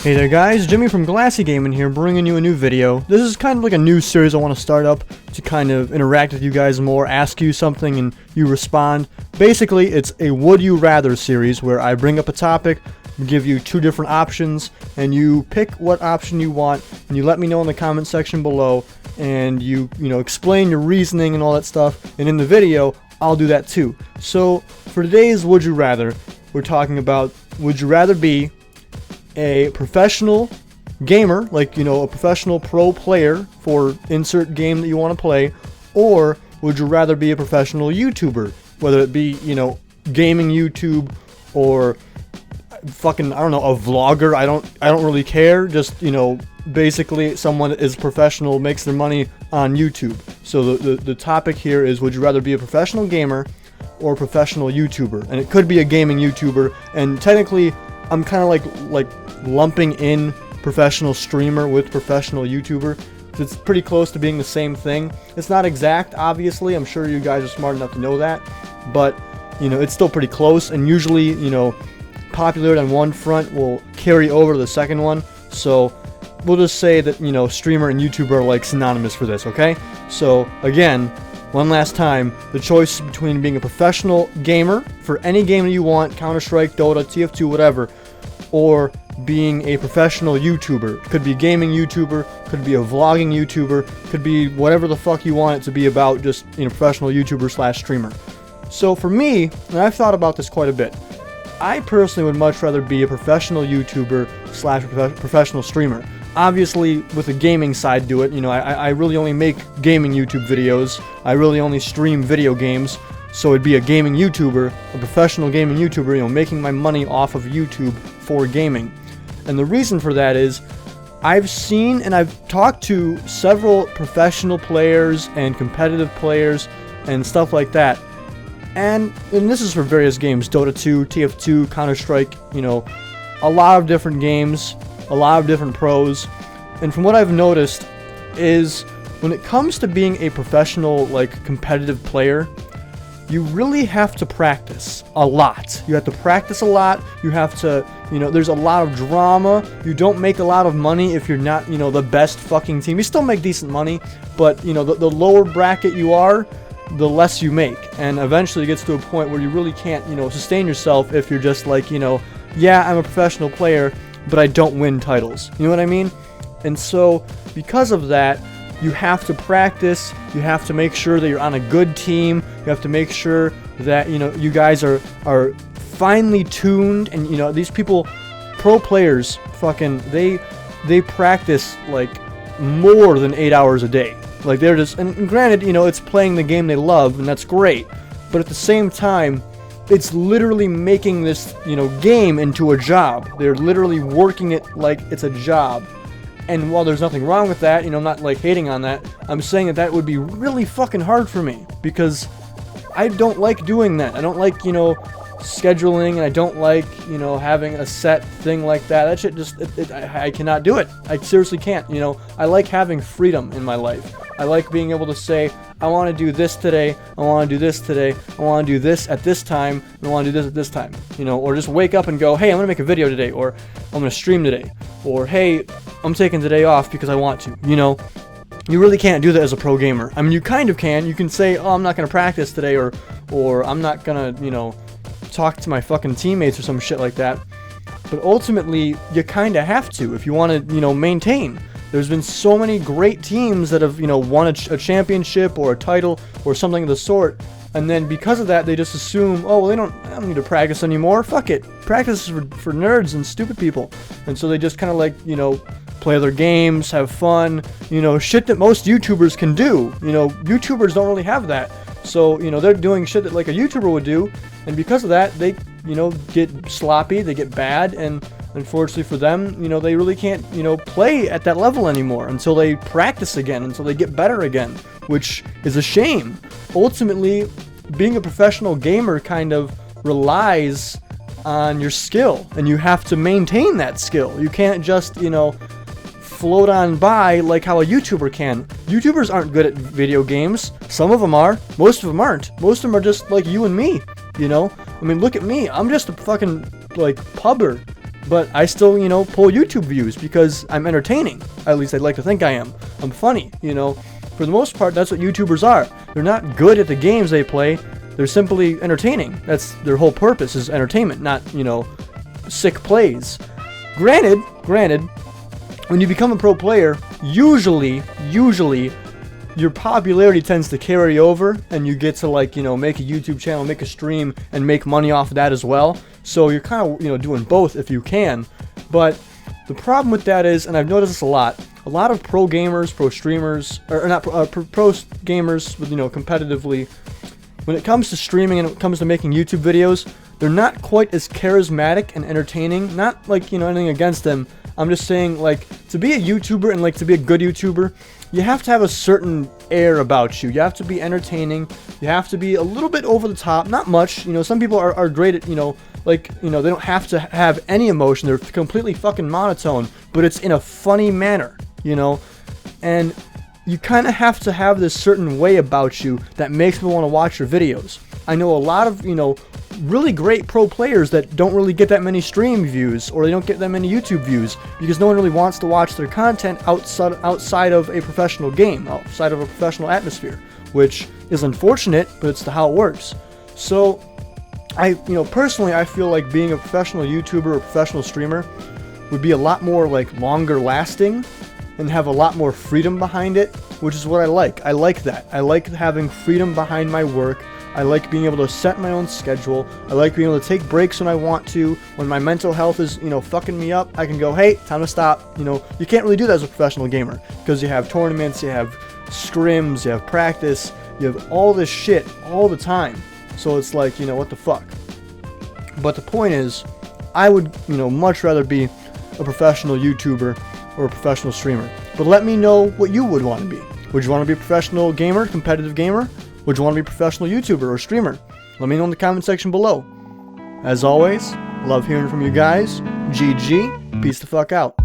Hey there guys, Jimmy from Glassy Gaming here, bringing you a new video. This is kind of like a new series I want to start up to kind of interact with you guys more, ask you something and you respond. Basically, it's a Would You Rather series where I bring up a topic, give you two different options, and you pick what option you want, and you let me know in the comment section below, and you explain your reasoning and all that stuff, and in the video, I'll do that too. So, for today's Would You Rather, we're talking about, would you rather be a professional gamer, like, a professional pro player for insert game that you want to play, or would you rather be a professional YouTuber, whether it be, gaming YouTube or fucking, I don't know, a vlogger. I don't really care, just, basically someone that is professional, makes their money on YouTube. So the topic here is, would you rather be a professional gamer or a professional YouTuber? And it could be a gaming YouTuber, and technically I'm kind of like lumping in professional streamer with professional YouTuber. It's pretty close to being the same thing. It's not exact, obviously. I'm sure you guys are smart enough to know that, but it's still pretty close. And usually, popularity on one front will carry over to the second one. So we'll just say that streamer and YouTuber are like synonymous for this. Okay? So again, one last time, the choice between being a professional gamer for any game that you want, Counter-Strike, Dota, TF2, whatever, or being a professional YouTuber. Could be a gaming YouTuber, could be a vlogging YouTuber, could be whatever the fuck you want it to be about, just professional YouTuber slash streamer. So for me, and I've thought about this quite a bit, I personally would much rather be a professional YouTuber slash professional streamer. Obviously, with the gaming side to it, I really only make gaming YouTube videos. I really only stream video games. So it'd be a gaming YouTuber, a professional gaming YouTuber, making my money off of YouTube for gaming. And the reason for that is, I've seen and I've talked to several professional players and competitive players and stuff like that. And this is for various games, Dota 2, TF2, Counter-Strike, a lot of different games, a lot of different pros. And from what I've noticed is, when it comes to being a professional, competitive player, you really have to practice a lot. You have to practice a lot. You have to, there's a lot of drama. You don't make a lot of money if you're not, the best fucking team. You still make decent money, but, the lower bracket you are, the less you make. And eventually it gets to a point where you really can't, sustain yourself if you're just like, yeah, I'm a professional player, but I don't win titles. You know what I mean? And so, because of that, you have to practice, you have to make sure that you're on a good team, you have to make sure that, you guys are finely tuned, and, these people, pro players, fucking, they practice, more than 8 hours a day. They're just, and granted, it's playing the game they love, and that's great, but at the same time, it's literally making this, game into a job. They're literally working it like it's a job. And while there's nothing wrong with that, I'm not hating on that, I'm saying that would be really fucking hard for me, because I don't like doing that. I don't like, scheduling, and I don't like, having a set thing like that. That shit just, I cannot do it. I seriously can't, I like having freedom in my life. I like being able to say, I want to do this today, I want to do this today, I want to do this at this time, and I want to do this at this time, or just wake up and go, hey, I'm going to make a video today, or I'm going to stream today, or hey, I'm taking today off because I want to, You really can't do that as a pro gamer. I mean, you kind of can. You can say, oh, I'm not going to practice today, or I'm not going to, talk to my fucking teammates or some shit like that. But ultimately, you kind of have to if you want to, maintain. There's been so many great teams that have, won a championship or a title or something of the sort, and then because of that, they just assume, oh, well, I don't need to practice anymore. Fuck it. Practice is for nerds and stupid people. And so they just kind of play their games, have fun, shit that most YouTubers can do. YouTubers don't really have that. So, they're doing shit that a YouTuber would do, and because of that, they, get sloppy, they get bad, and unfortunately for them, they really can't, play at that level anymore until they practice again, until they get better again, which is a shame. Ultimately, being a professional gamer kind of relies on your skill, and you have to maintain that skill. You can't just, float on by like how a YouTuber can. YouTubers aren't good at video games. Some of them are. Most of them aren't. Most of them are just like you and me, I mean, look at me. I'm just a fucking, pubber. but I still, you know, pull YouTube views because I'm entertaining. At least I'd like to think I am. I'm funny, you know. For the most part, that's what YouTubers are. They're not good at the games they play. They're simply entertaining. That's their whole purpose, is entertainment, not, you know, sick plays. Granted, when you become a pro player, usually your popularity tends to carry over, and you get to, like, you know, make a YouTube channel, make a stream, and make money off of that as well. So you're kind of, you know, doing both if you can. But the problem with that is, and I've noticed this a lot of pro gamers, pro streamers, or not pro gamers, with, you know, competitively, when it comes to streaming and it comes to making YouTube videos, they're not quite as charismatic and entertaining. Not like, you know, anything against them. I'm just saying, like, to be a YouTuber and, like, to be a good YouTuber, you have to have a certain air about you. You have to be entertaining. You have to be a little bit over the top. Not much. You know, some people are great at, you know, like, you know, they don't have to have any emotion. They're completely fucking monotone, but it's in a funny manner, you know? And you kind of have to have this certain way about you that makes me want to watch your videos. I know a lot of, you know, really great pro players that don't really get that many stream views, or they don't get that many YouTube views, because no one really wants to watch their content outside of a professional game, outside of a professional atmosphere, which is unfortunate, but it's how it works. So, you know, personally, I feel like being a professional YouTuber or professional streamer would be a lot more, like, longer lasting and have a lot more freedom behind it, which is what I like. I like that. I like having freedom behind my work. I like being able to set my own schedule. I like being able to take breaks when I want to. When my mental health is, you know, fucking me up, I can go, hey, time to stop. You know, you can't really do that as a professional gamer, because you have tournaments, you have scrims, you have practice, you have all this shit all the time. So it's like, you know, what the fuck. But the point is, I would, you know, much rather be a professional YouTuber or a professional streamer. But let me know what you would want to be. Would you want to be a professional gamer, competitive gamer? Would you want to be a professional YouTuber or streamer? Let me know in the comment section below. As always, love hearing from you guys. GG. Peace the fuck out.